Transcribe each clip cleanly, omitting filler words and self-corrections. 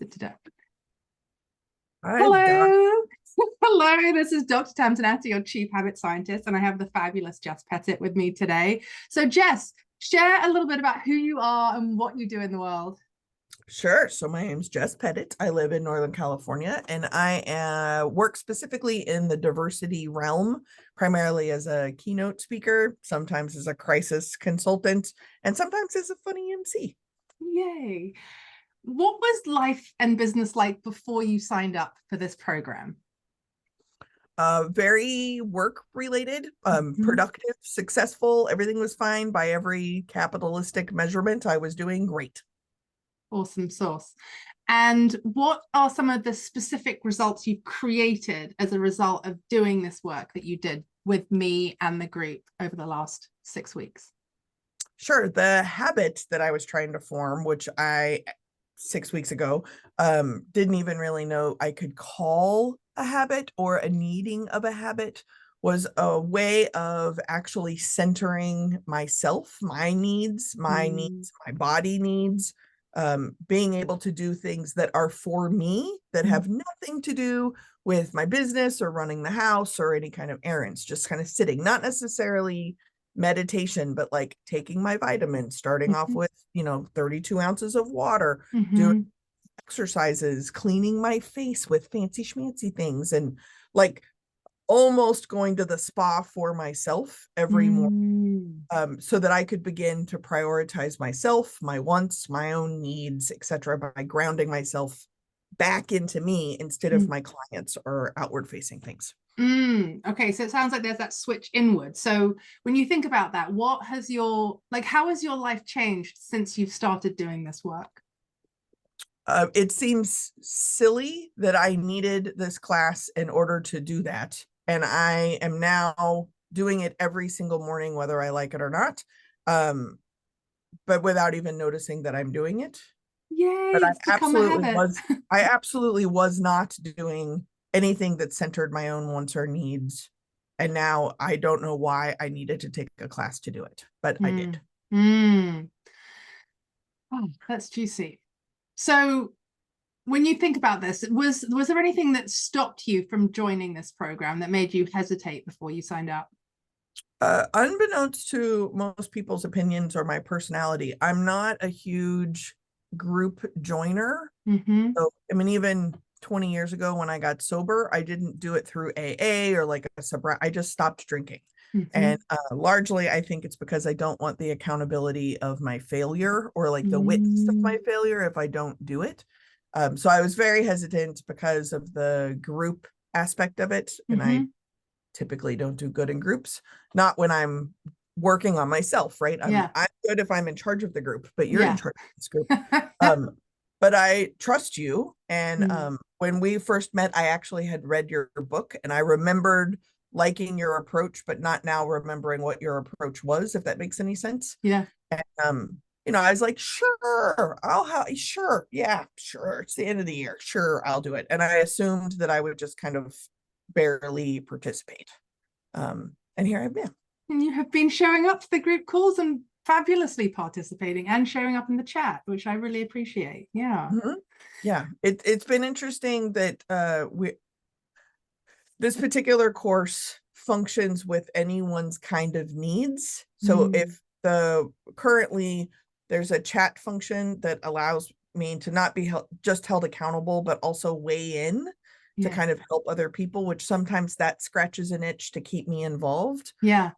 Sit down. I've got Hello. Hello, this is Dr. Tamsin Astor, your Chief Habit Scientist, and I have the fabulous Jess Pettitt with me today. So Jess, share a little bit about who you are and what you do in the world. Sure. So my name's Jess Pettitt. I live in Northern California, and I work specifically in the diversity realm, primarily as a keynote speaker, sometimes as a crisis consultant, and sometimes as a funny MC. Yay. What was life and business like before you signed up for this program? Very work related, productive, successful. Everything was fine by every capitalistic measurement. I was doing great. Awesome sauce. And what are some of the specific results you've created as a result of doing this work that you did with me and the group over the last 6 weeks? Sure. The habit that I was trying to form, which I 6 weeks ago didn't even really know I could call a habit or a needing of a habit, was a way of actually centering myself, my needs, my body needs, being able to do things that are for me, that have nothing to do with my business or running the house or any kind of errands, just kind of sitting, not necessarily meditation, but like taking my vitamins, starting off with 32 ounces of water, doing exercises, cleaning my face with fancy schmancy things, and like almost going to the spa for myself every morning, so that I could begin to prioritize myself, my wants, my own needs, etc., by grounding myself back into me instead of my clients or outward facing things. Okay, so it sounds like there's that switch inward. So when you think about that, how has your life changed since you've started doing this work? It seems silly that I needed this class in order to do that. And I am now doing it every single morning, whether I like it or not, but without even noticing that I'm doing it. Yay, But it's become a habit. I absolutely was not doing anything that centered my own wants or needs. And now I don't know why I needed to take a class to do it, but I did. Oh, that's juicy. So when you think about this, was there anything that stopped you from joining this program that made you hesitate before you signed up? Unbeknownst to most people's opinions or my personality, I'm not a huge group joiner. So, I mean, even 20 years ago when I got sober, I didn't do it through AA or like a sobriety. I just stopped drinking. And largely, I think it's because I don't want the accountability of my failure or like the witness of my failure if I don't do it. So I was very hesitant because of the group aspect of it. And I typically don't do good in groups, not when I'm working on myself, right? I'm good if I'm in charge of the group, but you're in charge of this group. But I trust you. And when we first met, I actually had read your book and I remembered liking your approach, but not now remembering what your approach was, if that makes any sense. Yeah. And, I was like, sure, sure. Yeah, sure. It's the end of the year. Sure, I'll do it. And I assumed that I would just kind of barely participate. And here I've been. And you have been showing up to the group calls and fabulously participating and showing up in the chat, which I really appreciate. Yeah. Yeah. It's been interesting that this particular course functions with anyone's kind of needs. So if currently there's a chat function that allows me to not be just held accountable, but also weigh in to kind of help other people, which sometimes that scratches an itch to keep me involved. Yeah.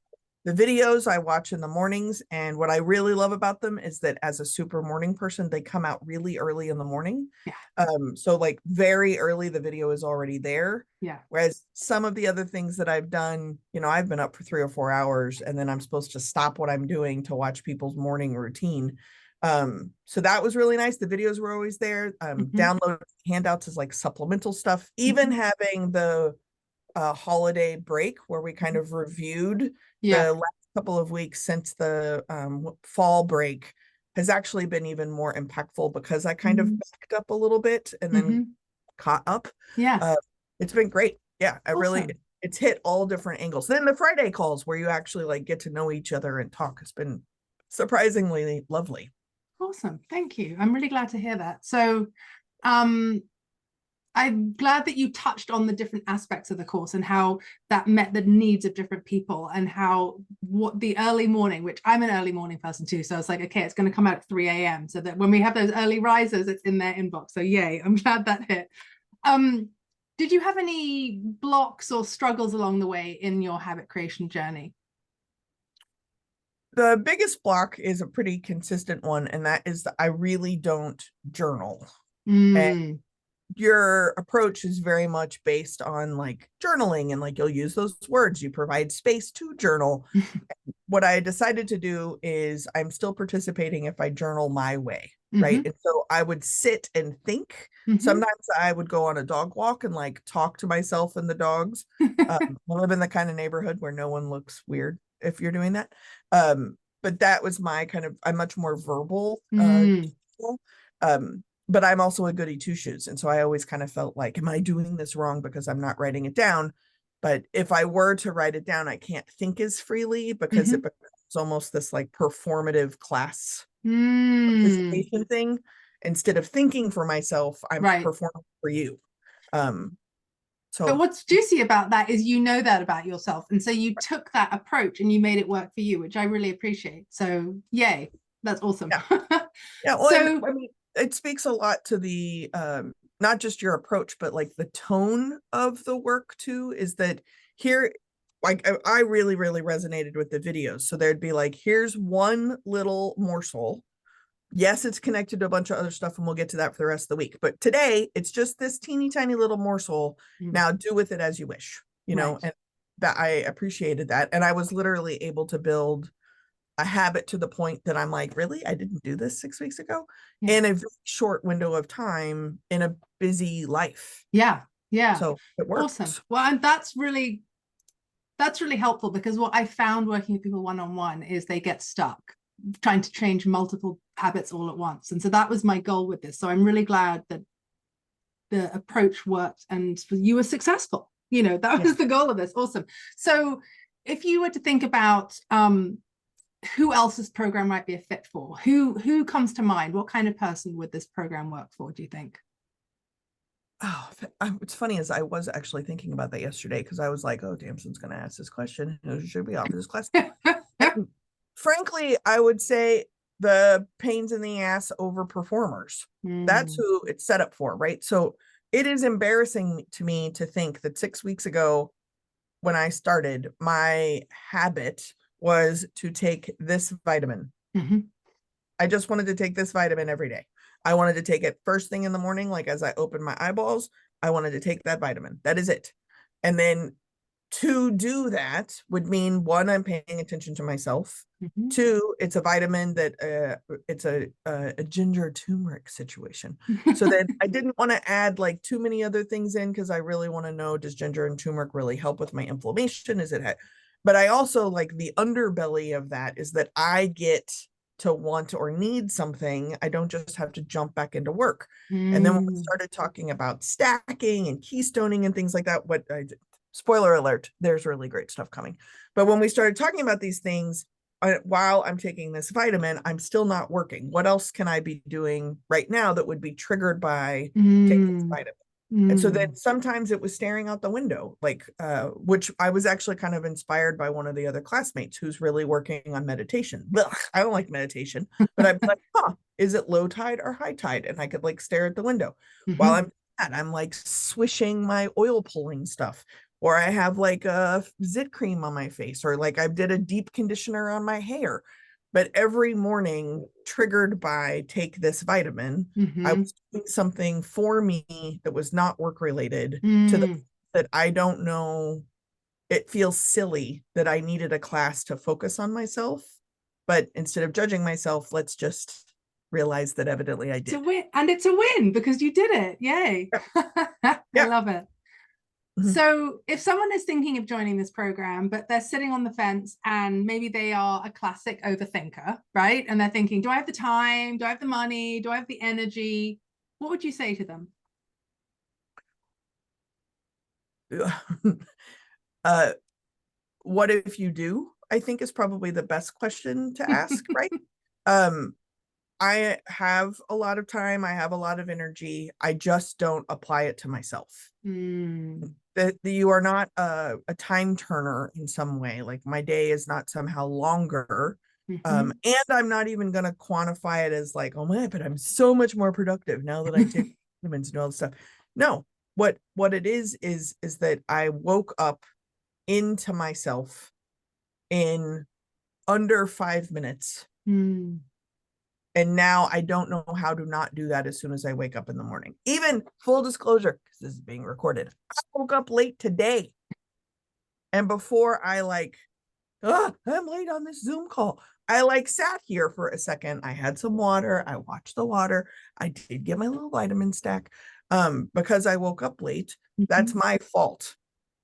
The videos I watch in the mornings, and what I really love about them is that as a super morning person, they come out really early in the morning. Yeah. So like very early, the video is already there. Yeah. Whereas some of the other things that I've done, I've been up for 3 or 4 hours and then I'm supposed to stop what I'm doing to watch people's morning routine. So that was really nice. The videos were always there. Download handouts is like supplemental stuff, even having the holiday break where we kind of reviewed the last couple of weeks since the fall break has actually been even more impactful because I kind of backed up a little bit and then caught up. It's been great. Yeah, it's hit all different angles. Then the Friday calls where you actually like get to know each other and talk has been surprisingly lovely. Awesome. Thank you. I'm really glad to hear that. So I'm glad that you touched on the different aspects of the course and how that met the needs of different people, and how what the early morning, which I'm an early morning person too. So it's like, okay, it's going to come out at 3 a.m. so that when we have those early risers, it's in their inbox. So yay, I'm glad that hit. Did you have any blocks or struggles along the way in your habit creation journey? The biggest block is a pretty consistent one, and that is that I really don't journal. And your approach is very much based on like journaling, and like you'll use those words, you provide space to journal. What I decided to do is I'm still participating if I journal my way, right? And so I would sit and think. Sometimes I would go on a dog walk and like talk to myself and the dogs. I live in the kind of neighborhood where no one looks weird if you're doing that. But that was my kind of, I'm much more verbal. But I'm also a goody two shoes. And so I always kind of felt like, am I doing this wrong because I'm not writing it down? But if I were to write it down, I can't think as freely because it becomes almost this like performative class participation thing. Instead of thinking for myself, I'm performing for you. But what's juicy about that is you know that about yourself. And so you took that approach and you made it work for you, which I really appreciate. So yay, that's awesome. Yeah. Well, so, I mean, it speaks a lot to the not just your approach, but like the tone of the work too, is that here, like I really, really resonated with the videos. So there'd be like, here's one little morsel. Yes, it's connected to a bunch of other stuff, and we'll get to that for the rest of the week. But today, it's just this teeny tiny little morsel. Now do with it as you wish, you know, and that I appreciated that. And I was literally able to build a habit to the point that I'm like, really? I didn't do this 6 weeks ago in a very short window of time in a busy life. Yeah. So it works. Awesome. Well, and that's really helpful, because what I found working with people one-on-one is they get stuck trying to change multiple habits all at once. And so that was my goal with this. So I'm really glad that the approach worked and you were successful. You know, that was the goal of this. Awesome. So if you were to think about who else's program might be a fit for, who comes to mind? What kind of person would this program work for, do you think? Oh, it's funny, as I was actually thinking about that yesterday, because I was like, oh, Tamsin's going to ask this question. Who should we offer this class? Frankly, I would say the pains in the ass over performers. That's who it's set up for, right? So it is embarrassing to me to think that 6 weeks ago, when I started, my habit was to take this vitamin. I just wanted to take this vitamin every day. I wanted to take it first thing in the morning, like as I opened my eyeballs, I wanted to take that vitamin. That is it. And then to do that would mean, one, I'm paying attention to myself. Two, it's a vitamin that it's a ginger turmeric situation. So that I didn't want to add like too many other things in, because I really want to know, does ginger and turmeric really help with my inflammation? But I also like the underbelly of that is that I get to want or need something. I don't just have to jump back into work. And then when we started talking about stacking and keystoning and things like that, spoiler alert, there's really great stuff coming. But when we started talking about these things, while I'm taking this vitamin, I'm still not working. What else can I be doing right now that would be triggered by taking this vitamin? And so then sometimes it was staring out the window, like, which I was actually kind of inspired by one of the other classmates who's really working on meditation. Ugh, I don't like meditation, but I'd be like, is it low tide or high tide? And I could like stare at the window while I'm like swishing my oil pulling stuff, or I have like a zit cream on my face, or like I did a deep conditioner on my hair. But every morning, triggered by take this vitamin, I was doing something for me that was not work related, that I don't know. It feels silly that I needed a class to focus on myself. But instead of judging myself, let's just realize that evidently I did. It's a win, and it's a win because you did it. Yay. I love it. So if someone is thinking of joining this program, but they're sitting on the fence and maybe they are a classic overthinker, right? And they're thinking, do I have the time? Do I have the money? Do I have the energy? What would you say to them? What if you do? I think is probably the best question to ask, right? I have a lot of time. I have a lot of energy. I just don't apply it to myself. That you are not a time turner in some way. Like my day is not somehow longer. And I'm not even going to quantify it as like, oh my, but I'm so much more productive now that I take vitamins and all this stuff. No, what it is that I woke up into myself in under 5 minutes. And now I don't know how to not do that as soon as I wake up in the morning. Even full disclosure, because this is being recorded, I woke up late today. And before I like, I'm late on this Zoom call, I like sat here for a second. I had some water. I watched the water. I did get my little vitamin stack because I woke up late. That's my fault.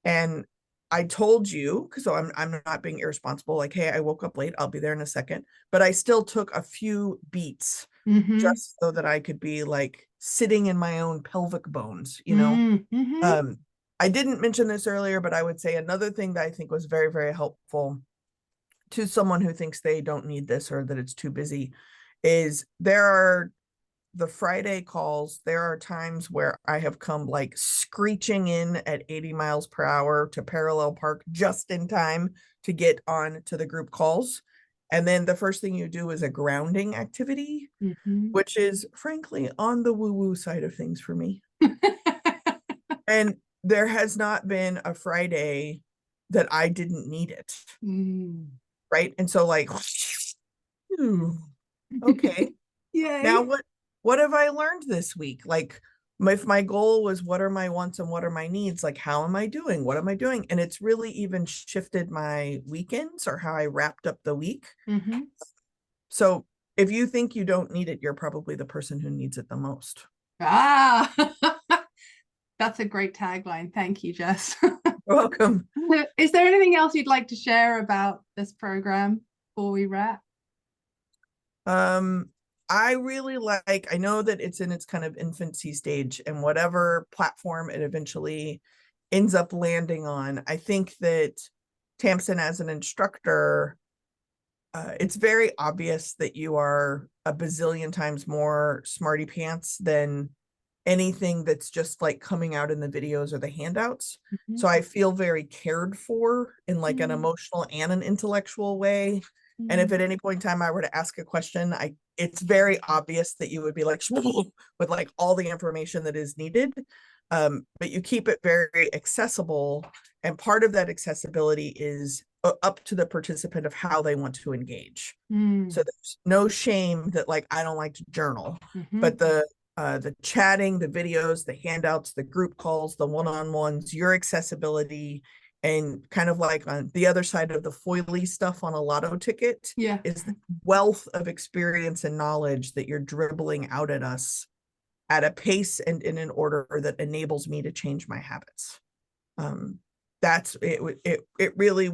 And I told you, because so I'm not being irresponsible, like, hey, I woke up late, I'll be there in a second. But I still took a few beats just so that I could be like sitting in my own pelvic bones, you know. I didn't mention this earlier, but I would say another thing that I think was very, very helpful to someone who thinks they don't need this or that it's too busy is there are the Friday calls. There are times where I have come like screeching in at 80 miles per hour to parallel park just in time to get on to the group calls. And then the first thing you do is a grounding activity, which is frankly on the woo-woo side of things for me. And there has not been a Friday that I didn't need it. Right. And so like, okay. Yay. Now what have I learned this week? Like if my goal was what are my wants and what are my needs, like how am I doing? What am I doing? And it's really even shifted my weekends or how I wrapped up the week. So if you think you don't need it, you're probably the person who needs it the most. Ah, that's a great tagline. Thank you, Jess. You're welcome. Is there anything else you'd like to share about this program before we wrap? I really like, I know that it's in its kind of infancy stage, and whatever platform it eventually ends up landing on, I think that Tamsin as an instructor, it's very obvious that you are a bazillion times more smarty pants than anything that's just like coming out in the videos or the handouts. So I feel very cared for in like an emotional and an intellectual way. And if at any point in time I were to ask a question, it's very obvious that you would be like with like all the information that is needed. But you keep it very accessible. And part of that accessibility is up to the participant of how they want to engage. So there's no shame that like, I don't like to journal, but the chatting, the videos, the handouts, the group calls, the one-on-ones, your accessibility, and kind of like on the other side of the foily stuff on a lotto ticket is the wealth of experience and knowledge that you're dribbling out at us at a pace and in an order that enables me to change my habits. That's it. It really,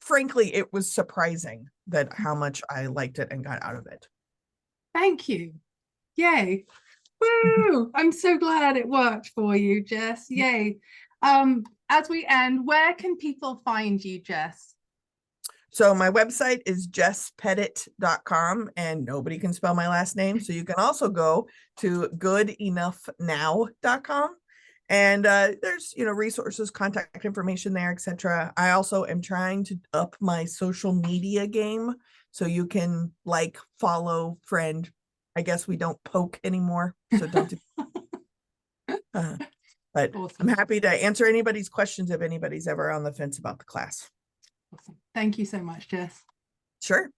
frankly, it was surprising that how much I liked it and got out of it. Thank you. Yay. Woo! I'm so glad it worked for you, Jess. Yay. As we end, where can people find you, Jess? So my website is jesspettitt.com, and nobody can spell my last name. So you can also go to goodenoughnow.com. And there's, resources, contact information there, etc. I also am trying to up my social media game. So you can like, follow, friend. I guess we don't poke anymore. So don't do but awesome. I'm happy to answer anybody's questions if anybody's ever on the fence about the class. Awesome. Thank you so much, Jess. Sure.